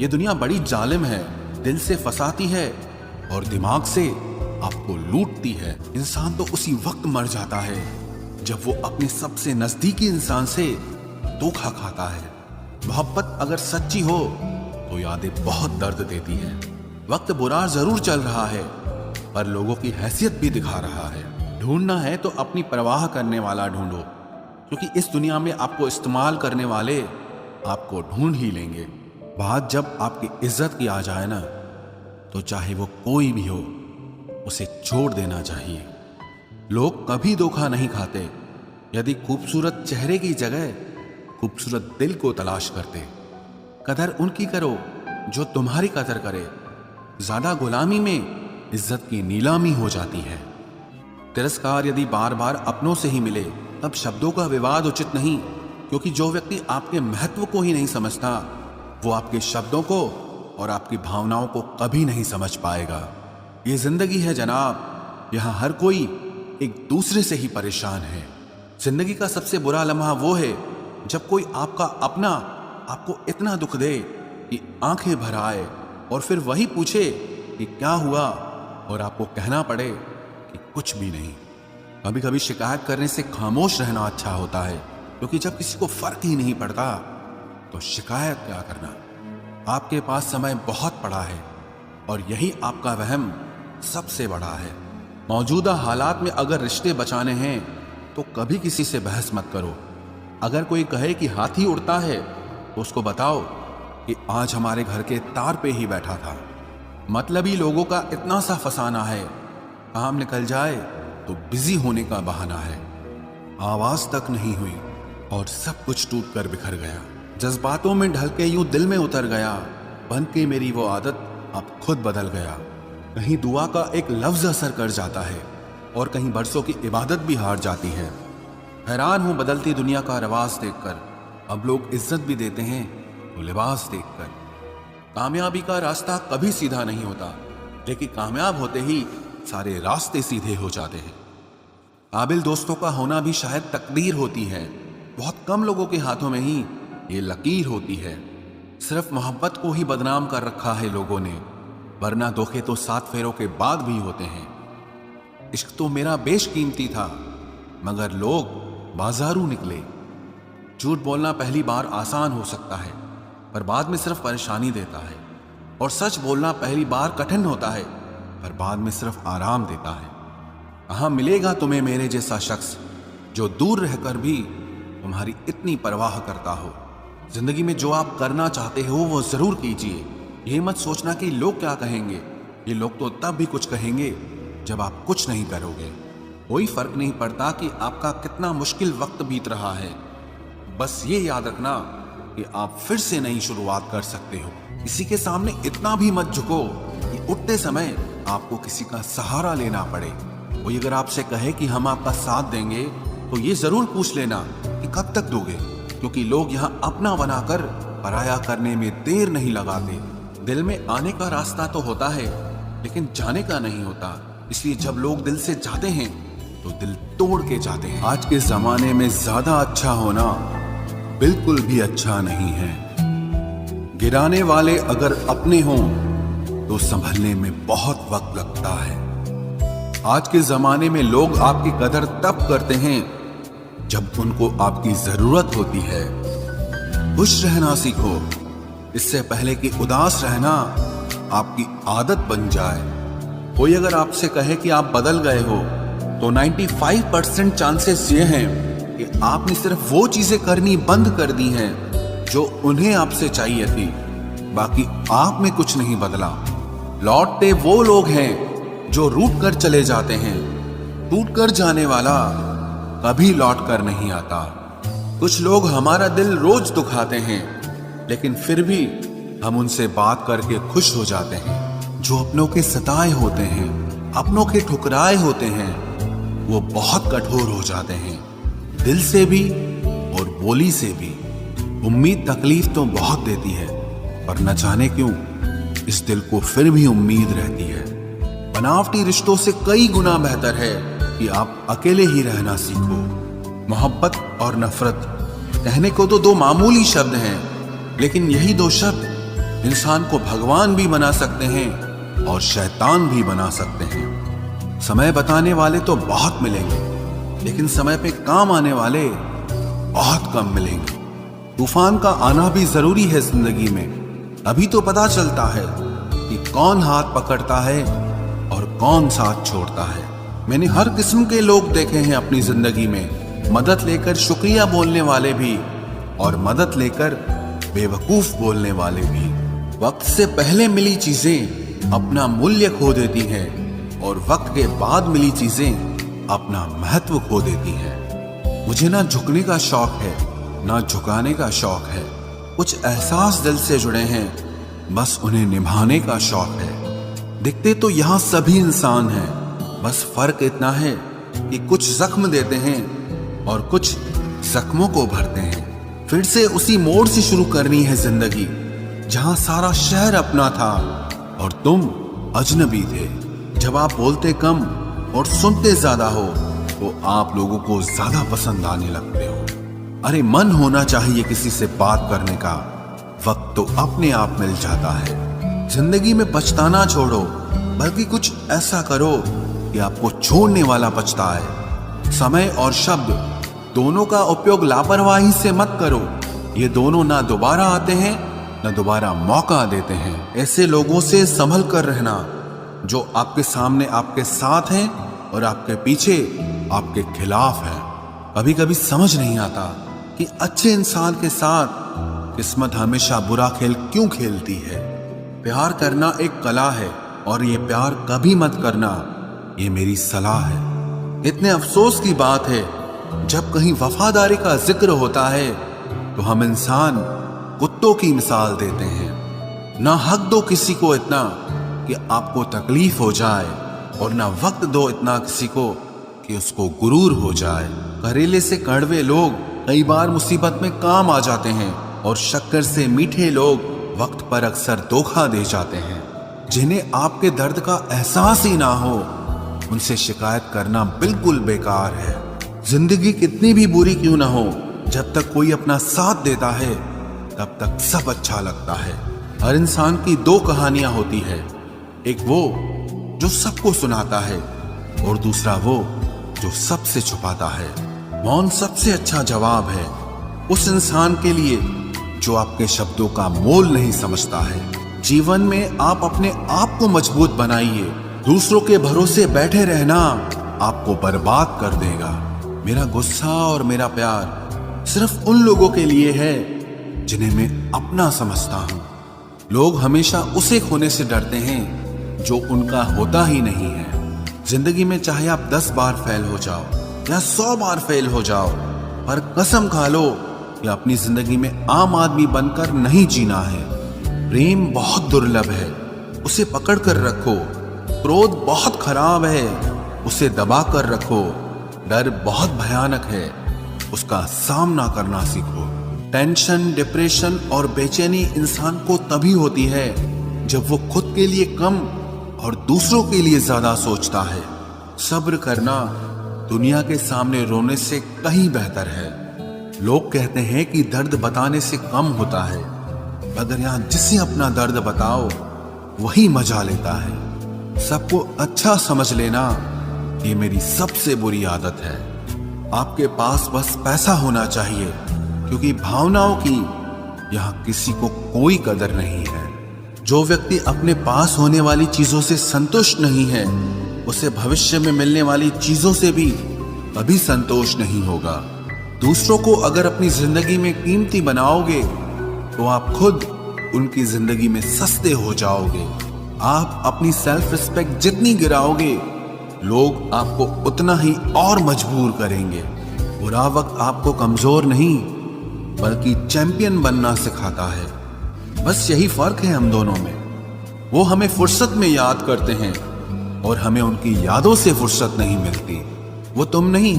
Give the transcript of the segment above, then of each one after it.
ये दुनिया बड़ी जालिम है, दिल से फंसाती है और दिमाग से आपको लूटती है। इंसान तो उसी वक्त मर जाता है जब वो अपने सबसे नजदीकी इंसान से धोखा खाता है। मोहब्बत अगर सच्ची हो तो यादें बहुत दर्द देती है। वक्त बुरा जरूर चल रहा है पर लोगों की हैसियत भी दिखा रहा है। ढूंढना है तो अपनी परवाह करने वाला ढूंढो, क्योंकि इस दुनिया में आपको इस्तेमाल करने वाले आपको ढूंढ ही लेंगे। बात जब आपकी इज्जत की आ जाए ना, तो चाहे वो कोई भी हो उसे छोड़ देना चाहिए। लोग कभी धोखा नहीं खाते यदि खूबसूरत चेहरे की जगह खूबसूरत दिल को तलाश करते। कदर उनकी करो जो तुम्हारी कदर करे। ज्यादा गुलामी में इज्जत की नीलामी हो जाती है। तिरस्कार यदि बार बार अपनों से ही मिले तब शब्दों का विवाद उचित नहीं, क्योंकि जो व्यक्ति आपके महत्व को ही नहीं समझता वो आपके शब्दों को और आपकी भावनाओं को कभी नहीं समझ पाएगा। ये जिंदगी है जनाब, यहाँ हर कोई एक दूसरे से ही परेशान है। जिंदगी का सबसे बुरा लम्हा वो है जब कोई आपका अपना आपको इतना दुख दे कि आंखें भर आए और फिर वही पूछे कि क्या हुआ और आपको कहना पड़े कि कुछ भी नहीं। कभी कभी शिकायत करने से खामोश रहना अच्छा होता है, क्योंकि जब किसी को फर्क ही नहीं पड़ता तो शिकायत क्या करना। आपके पास समय बहुत पड़ा है और यही आपका वहम सबसे बड़ा है। मौजूदा हालात में अगर रिश्ते बचाने हैं तो कभी किसी से बहस मत करो। अगर कोई कहे कि हाथी उड़ता है तो उसको बताओ कि आज हमारे घर के तार पे ही बैठा था। मतलबी लोगों का इतना सा फसाना है, काम निकल जाए तो बिजी होने का बहाना है। आवाज तक नहीं हुई और सब कुछ टूट कर बिखर गया। जज्बातों में ढल के यूं दिल में उतर गया, बन के मेरी वो आदत अब खुद बदल गया। कहीं दुआ का एक लफ्ज असर कर जाता है और कहीं बरसों की इबादत भी हार जाती है। हैरान हूं बदलती दुनिया का रवाज देखकर, अब लोग इज्जत भी देते हैं तो लिबास देखकर। कामयाबी का रास्ता कभी सीधा नहीं होता, लेकिन कामयाब होते ही सारे रास्ते सीधे हो जाते हैं। काबिल दोस्तों का होना भी शायद तकदीर होती है। बहुत कम लोगों के हाथों में ही ये लकीर होती है। सिर्फ मोहब्बत को ही बदनाम कर रखा है लोगों ने, वरना धोखे तो 7 फेरों के बाद भी होते हैं। इश्क तो मेरा बेशकीमती था मगर लोग बाजारू निकले। झूठ बोलना पहली बार आसान हो सकता है पर बाद में सिर्फ परेशानी देता है, और सच बोलना पहली बार कठिन होता है पर बाद में सिर्फ आराम देता है। कहाँ मिलेगा तुम्हें मेरे जैसा शख्स जो दूर रहकर भी तुम्हारी इतनी परवाह करता हो। जिंदगी में जो आप करना चाहते हो वो जरूर कीजिए। ये मत सोचना कि लोग क्या कहेंगे। ये लोग तो तब भी कुछ कहेंगे जब आप कुछ नहीं करोगे। कोई फर्क नहीं पड़ता कि आपका कितना मुश्किल वक्त बीत रहा है, बस ये याद रखना कि आप फिर से नई शुरुआत कर सकते हो। किसी के सामने इतना भी मत झुको कि उठते समय आपको किसी का सहारा लेना पड़े। कोई अगर आपसे कहे कि हम आपका साथ देंगे तो ये जरूर पूछ लेना कि कब तक दोगे, क्योंकि लोग यहाँ अपना बनाकर पराया करने में देर नहीं लगाते। दिल में आने का रास्ता तो होता है लेकिन जाने का नहीं होता, इसलिए जब लोग दिल से जाते हैं तो दिल तोड़ के जाते हैं। आज के जमाने में ज्यादा अच्छा होना बिल्कुल भी अच्छा नहीं है। गिराने वाले अगर अपने हों तो संभलने में बहुत वक्त लगता है। आज के जमाने में लोग आपकी कदर तब करते हैं जब उनको आपकी जरूरत होती है। खुश रहना सीखो, इससे पहले कि उदास रहना आपकी आदत बन जाए। कोई अगर आपसे कहे कि आप बदल गए हो तो 95% चांसेस ये हैं कि आपने सिर्फ वो चीजें करनी बंद कर दी हैं जो उन्हें आपसे चाहिए थी। बाकी आप में कुछ नहीं बदला। लौटते वो लोग हैं जो रूठ कर चले जाते हैं। टूट कर जाने वाला कभी लौट कर नहीं आता। कुछ लोग हमारा दिल रोज दुखाते हैं, लेकिन फिर भी हम उनसे बात करके खुश हो जाते हैं। जो अपनों के सताए होते हैं, अपनों के ठुकराए होते हैं, वो बहुत कठोर हो जाते हैं, दिल से भी और बोली से भी। उम्मीद तकलीफ तो बहुत देती है, पर न जाने क्यों इस दिल को फिर भी उम्मीद रहती है। बनावटी रिश्तों से कई गुना बेहतर है कि आप अकेले ही रहना सीखो। मोहब्बत और नफरत कहने को तो दो मामूली शब्द हैं, लेकिन यही दो शब्द इंसान को भगवान भी बना सकते हैं और शैतान भी बना सकते हैं। समय बताने वाले तो बहुत मिलेंगे, लेकिन समय पे काम आने वाले बहुत कम मिलेंगे। तूफान का आना भी जरूरी है जिंदगी में, अभी तो पता चलता है कि कौन हाथ पकड़ता है और कौन साथ छोड़ता है। मैंने हर किस्म के लोग देखे हैं अपनी जिंदगी में, मदद लेकर शुक्रिया बोलने वाले भी और मदद लेकर बेवकूफ बोलने वाले भी। वक्त से पहले मिली चीजें अपना मूल्य खो देती हैं और वक्त के बाद मिली चीजें अपना महत्व खो देती हैं। मुझे ना झुकने का शौक है ना झुकाने का शौक है। कुछ एहसास दिल से जुड़े हैं, बस उन्हें निभाने का शौक है। दिखते तो यहाँ सभी इंसान हैं, बस फर्क इतना है कि कुछ जख्म देते हैं और कुछ जख्मों को भरते हैं। फिर से उसी मोड़ से शुरू करनी है जिंदगी, जहां सारा शहर अपना था और तुम अजनबी थे। जब आप बोलते कम और सुनते ज्यादा हो तो आप लोगों को ज्यादा पसंद आने लगते हो। अरे मन होना चाहिए किसी से बात करने का, वक्त तो अपने आप मिल जाता है। जिंदगी में पछताना छोड़ो, बल्कि कुछ ऐसा करो कि आपको छोड़ने वाला पछताए। समय और शब्द दोनों का उपयोग लापरवाही से मत करो, ये दोनों ना दोबारा आते हैं न दोबारा मौका देते हैं। ऐसे लोगों से संभल कर रहना जो आपके सामने आपके साथ हैं और आपके पीछे आपके खिलाफ हैं। कभी कभी समझ नहीं आता कि अच्छे इंसान के साथ किस्मत हमेशा बुरा खेल क्यों खेलती है। प्यार करना एक कला है और ये प्यार कभी मत करना, ये मेरी सलाह है। इतने अफसोस की बात है, जब कहीं वफादारी का जिक्र होता है तो हम इंसान कुत्तों की मिसाल देते हैं। ना हक दो किसी को इतना कि आपको तकलीफ हो जाए और ना वक्त दो इतना किसी को कि उसको गुरूर हो जाए। करेले से कड़वे लोग कई बार मुसीबत में काम आ जाते हैं और शक्कर से मीठे लोग वक्त पर अक्सर धोखा दे जाते हैं। जिन्हें आपके दर्द का एहसास ही ना हो, उनसे शिकायत करना बिल्कुल बेकार है। जिंदगी कितनी भी बुरी क्यों ना हो, जब तक कोई अपना साथ देता है तब तक सब अच्छा लगता है। हर इंसान की दो कहानियां होती है, एक वो जो सबको सुनाता है और दूसरा वो जो सबसे छुपाता है। मौन सबसे अच्छा जवाब है उस इंसान के लिए जो आपके शब्दों का मोल नहीं समझता है। जीवन में आप अपने आप को मजबूत बनाइए, दूसरों के भरोसे बैठे रहना आपको बर्बाद कर देगा। मेरा गुस्सा और मेरा प्यार सिर्फ उन लोगों के लिए है जिन्हें मैं अपना समझता हूं। लोग हमेशा उसे खोने से डरते हैं जो उनका होता ही नहीं है। जिंदगी में चाहे आप 10 बार फेल हो जाओ या 100 बार फेल हो जाओ, पर कसम खा लो कि अपनी जिंदगी में आम आदमी बनकर नहीं जीना है। प्रेम बहुत दुर्लभ है, उसे पकड़ कर रखो। क्रोध बहुत खराब है, उसे दबा कर रखो। डर बहुत भयानक है, उसका सामना करना सीखो। टेंशन, डिप्रेशन और बेचैनी इंसान को तभी होती है जब वो खुद के लिए कम और दूसरों के लिए ज्यादा सोचता है। सब्र करना दुनिया के सामने रोने से कहीं बेहतर है। लोग कहते हैं कि दर्द बताने से कम होता है, अगर यहाँ जिसे अपना दर्द बताओ वही मजा लेता है। सबको अच्छा समझ लेना ये मेरी सबसे बुरी आदत है। आपके पास बस पैसा होना चाहिए, क्योंकि भावनाओं की यहाँ किसी को कोई कदर नहीं है। जो व्यक्ति अपने पास होने वाली चीजों से संतुष्ट नहीं है, उसे भविष्य में मिलने वाली चीजों से भी कभी संतोष नहीं होगा। दूसरों को अगर अपनी जिंदगी में कीमती बनाओगे तो आप खुद उनकी जिंदगी में सस्ते हो जाओगे। आप अपनी सेल्फ रिस्पेक्ट जितनी गिराओगे, लोग आपको उतना ही और मजबूर करेंगे। बुरा वक्त आपको कमजोर नहीं बल्कि चैंपियन बनना सिखाता है। बस यही फर्क है हम दोनों में। वो हमें फुर्सत में याद करते हैं और हमें उनकी यादों से फुर्सत नहीं मिलती। वो तुम नहीं,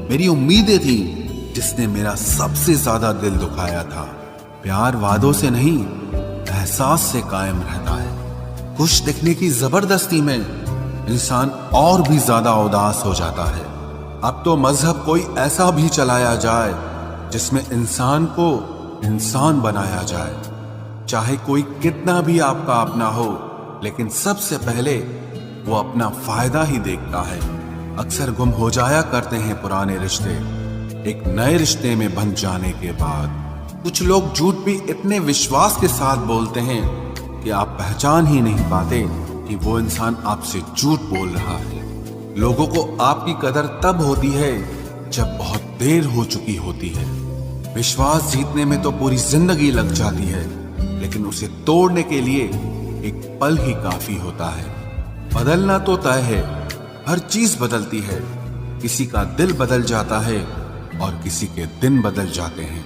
मेरी उम्मीदें थी जिसने मेरा सबसे ज्यादा दिल दुखाया था। प्यार वादों से नहीं, एहसास से कायम रहता है। खुश दिखने की जबरदस्ती में इंसान और भी ज्यादा उदास हो जाता है। अब तो मजहब कोई ऐसा भी चलाया जाए जिसमें इंसान को इंसान बनाया जाए। चाहे कोई कितना भी आपका अपना हो, लेकिन सबसे पहले वो अपना फायदा ही देखता है। अक्सर गुम हो जाया करते हैं पुराने रिश्ते एक नए रिश्ते में बंध जाने के बाद। कुछ लोग झूठ भी इतने विश्वास के साथ बोलते हैं कि आप पहचान ही नहीं पाते कि वो इंसान आपसे झूठ बोल रहा है। लोगों को आपकी कदर तब होती है जब बहुत देर हो चुकी होती है। विश्वास जीतने में तो पूरी जिंदगी लग जाती है, लेकिन उसे तोड़ने के लिए एक पल ही काफी होता है। बदलना तो तय है, हर चीज बदलती है। किसी का दिल बदल जाता है और किसी के दिन बदल जाते हैं।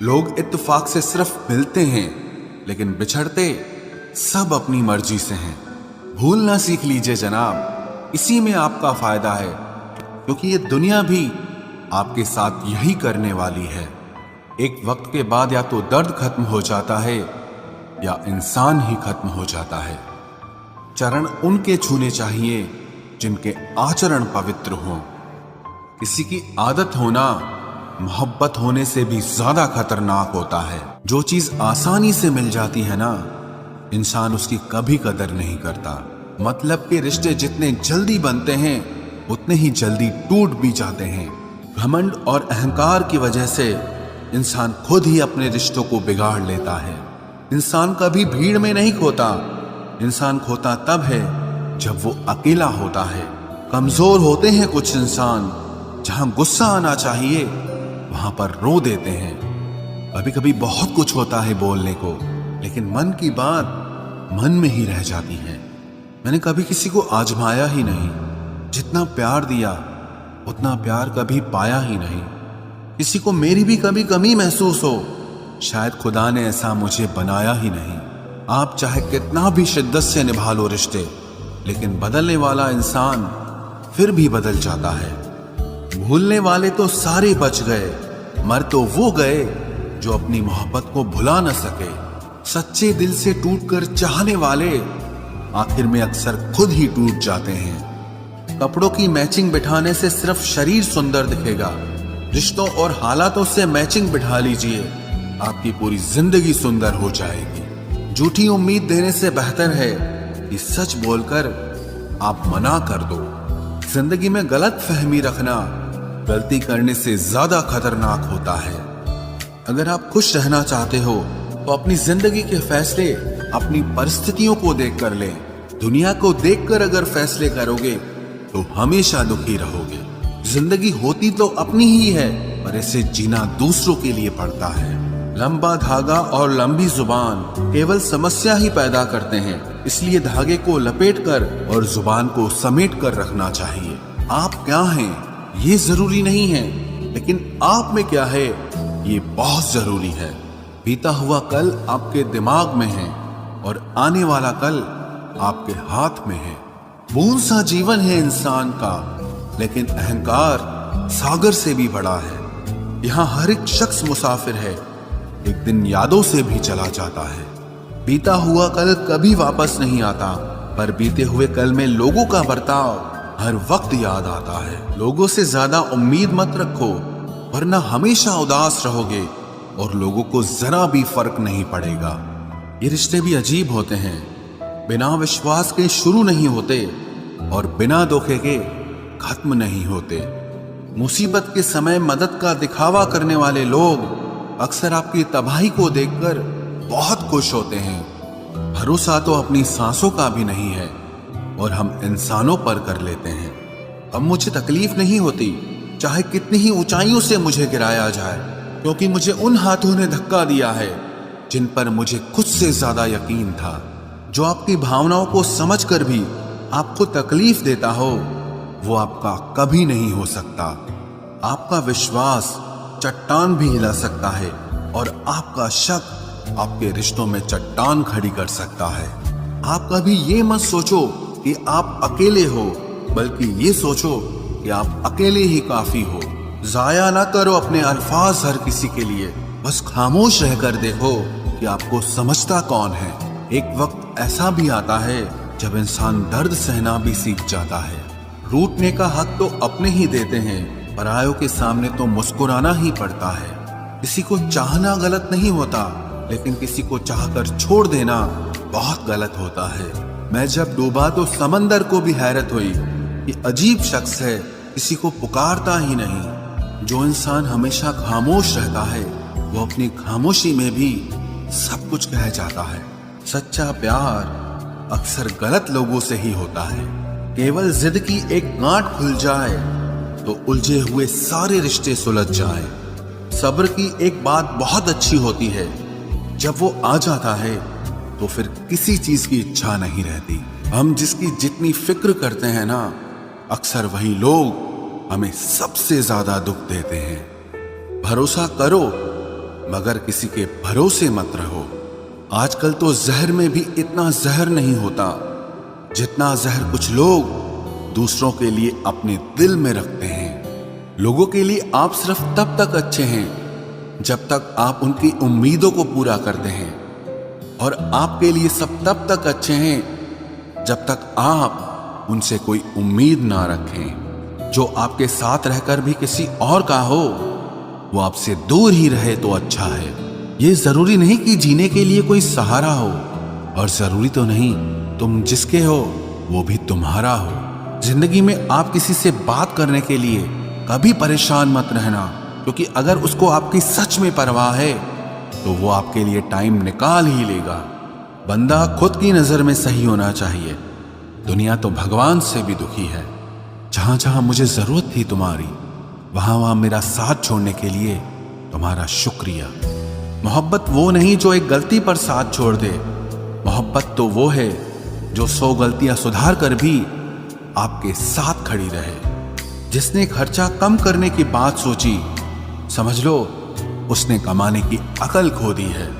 लोग इत्तेफाक से सिर्फ मिलते हैं, लेकिन बिछड़ते सब अपनी मर्जी से हैं। भूलना सीख लीजिए जनाब, इसी में आपका फायदा है, क्योंकि ये दुनिया भी आपके साथ यही करने वाली है। एक वक्त के बाद या तो दर्द खत्म हो जाता है या इंसान ही खत्म हो जाता है। चरण उनके छूने चाहिए जिनके आचरण पवित्र हों। किसी की आदत होना मोहब्बत होने से भी ज्यादा खतरनाक होता है। जो चीज आसानी से मिल जाती है ना, इंसान उसकी कभी कदर नहीं करता। मतलब के रिश्ते जितने जल्दी बनते हैं उतने ही जल्दी टूट भी जाते हैं। घमंड और अहंकार की वजह से इंसान खुद ही अपने रिश्तों को बिगाड़ लेता है। इंसान कभी भीड़ में नहीं खोता, इंसान खोता तब है जब वो अकेला होता है। कमजोर होते हैं कुछ इंसान, जहां गुस्सा आना चाहिए वहां पर रो देते हैं। कभी कभी बहुत कुछ होता है बोलने को, लेकिन मन की बात मन में ही रह जाती है। मैंने कभी किसी को आजमाया ही नहीं, जितना प्यार दिया उतना प्यार कभी पाया ही नहीं। किसी को मेरी भी कभी कमी महसूस हो, शायद खुदा ने ऐसा मुझे बनाया ही नहीं। आप चाहे कितना भी शिद्दत से निभा लो रिश्ते, लेकिन बदलने वाला इंसान फिर भी बदल जाता है। भूलने वाले तो सारे बच गए, मर तो वो गए जो अपनी मोहब्बत को भुला न सके। सच्चे दिल से टूटकर चाहने वाले आखिर में अक्सर खुद ही टूट जाते हैं। कपड़ों की मैचिंग बिठाने से सिर्फ शरीर सुंदर दिखेगा, रिश्तों और हालातों से मैचिंग बिठा लीजिए, आपकी पूरी जिंदगी सुंदर हो जाएगी। झूठी उम्मीद देने से बेहतर है कि सच बोलकर आप मना कर दो। जिंदगी में गलत फहमी रखना गलती करने से ज्यादा खतरनाक होता है। अगर आप खुश रहना चाहते हो तो अपनी जिंदगी के फैसले अपनी परिस्थितियों को देखकर लें। दुनिया को देखकर अगर फैसले करोगे तो हमेशा दुखी रहोगे। जिंदगी होती तो अपनी ही है, पर इसे जीना दूसरों के लिए पड़ता है। लंबा धागा और लंबी जुबान केवल समस्या ही पैदा करते हैं, इसलिए धागे को लपेटकर और जुबान को समेट कर रखना चाहिए। आप क्या हैं ये जरूरी नहीं है, लेकिन आप में क्या है ये बहुत जरूरी है। बीता हुआ कल आपके दिमाग में है और आने वाला कल आपके हाथ में है। बूंद सा जीवन है इंसान का, लेकिन अहंकार सागर से भी बड़ा है। यहाँ हर एक शख्स मुसाफिर है, एक दिन यादों से भी चला जाता है। बीता हुआ कल कभी वापस नहीं आता, पर बीते हुए कल में लोगों का बर्ताव हर वक्त याद आता है। लोगों से ज्यादा उम्मीद मत रखो, वरना हमेशा उदास रहोगे और लोगों को जरा भी फर्क नहीं पड़ेगा। ये रिश्ते भी अजीब होते हैं, बिना विश्वास के शुरू नहीं होते और बिना धोखे के खत्म नहीं होते। मुसीबत के समय मदद का दिखावा करने वाले लोग अक्सर आपकी तबाही को देखकर बहुत खुश होते हैं। भरोसा तो अपनी सांसों का भी नहीं है और हम इंसानों पर कर लेते हैं। अब मुझे तकलीफ नहीं होती, चाहे कितनी ही ऊंचाइयों से मुझे गिराया जाए, क्योंकि मुझे उन हाथों ने धक्का दिया है जिन पर मुझे खुद से ज्यादा यकीन था। जो आपकी भावनाओं को समझकर भी आपको तकलीफ देता हो, वो आपका कभी नहीं हो सकता। आपका विश्वास चट्टान भी हिला सकता है और आपका शक आपके रिश्तों में चट्टान खड़ी कर सकता है। आप कभी ये मत सोचो कि आप अकेले हो, बल्कि ये सोचो कि आप अकेले ही काफी हो। जाया ना करो अपने अल्फाज हर किसी के लिए, बस खामोश रहकर देखो कि आपको समझता कौन है। एक वक्त ऐसा भी आता है जब इंसान दर्द सहना भी सीख जाता है। रूठने का हक तो अपने ही देते हैं, परायों के सामने तो मुस्कुराना ही पड़ता है। किसी को चाहना गलत नहीं होता, लेकिन किसी को चाहकर छोड़ देना बहुत गलत होता है। मैं जब डूबा तो समंदर को भी हैरत हुई कि अजीब शख्स है, किसी को पुकारता ही नहीं। जो इंसान हमेशा खामोश रहता है वो अपनी खामोशी में भी सब कुछ कह जाता है। सच्चा प्यार अक्सर गलत लोगों से ही होता है। केवल जिद की एक गांठ खुल जाए तो उलझे हुए सारे रिश्ते सुलझ जाएं। सब्र की एक बात बहुत अच्छी होती है, जब वो आ जाता है तो फिर किसी चीज की इच्छा नहीं रहती। हम जिसकी जितनी फिक्र करते हैं ना, अक्सर वही लोग हमें सबसे ज्यादा दुख देते हैं। भरोसा करो मगर किसी के भरोसे मत रहो। आजकल तो जहर में भी इतना जहर नहीं होता जितना जहर कुछ लोग दूसरों के लिए अपने दिल में रखते हैं। लोगों के लिए आप सिर्फ तब तक अच्छे हैं जब तक आप उनकी उम्मीदों को पूरा करते हैं, और आपके लिए सब तब तक अच्छे हैं जब तक आप उनसे कोई उम्मीद ना रखें। जो आपके साथ रहकर भी किसी और का हो वो आपसे दूर ही रहे तो अच्छा है। ये जरूरी नहीं कि जीने के लिए कोई सहारा हो, और जरूरी तो नहीं तुम जिसके हो वो भी तुम्हारा हो। जिंदगी में आप किसी से बात करने के लिए कभी परेशान मत रहना, क्योंकि अगर उसको आपकी सच में परवाह है तो वो आपके लिए टाइम निकाल ही लेगा। बंदा खुद की नजर में सही होना चाहिए। दुनिया तो भगवान से भी दुखी है। जहां जहां मुझे जरूरत थी तुम्हारी, वहां वहां मेरा साथ छोड़ने के लिए तुम्हारा शुक्रिया। मोहब्बत वो नहीं जो एक गलती पर साथ छोड़ दे। मोहब्बत तो वो है जो 100 गलतियां सुधार कर भी आपके साथ खड़ी रहे। जिसने खर्चा कम करने की बात सोची, समझ लो उसने कमाने की अकल खो दी है।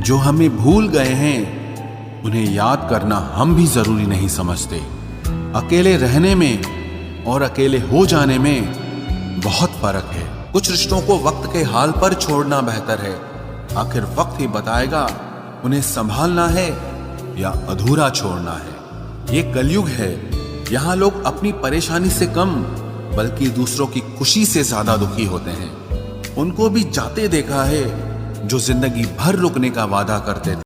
जो हमें भूल गए हैं उन्हें याद करना हम भी जरूरी नहीं समझते। अकेले रहने में और अकेले हो जाने में बहुत फर्क है। कुछ रिश्तों को वक्त के हाल पर छोड़ना बेहतर है। आखिर वक्त ही बताएगा उन्हें संभालना है या अधूरा छोड़ना है। ये कलयुग है, यहाँ लोग अपनी परेशानी से कम बल्कि दूसरों की खुशी से ज्यादा दुखी होते हैं। उनको भी जाते देखा है जो जिंदगी भर रुकने का वादा करते थे।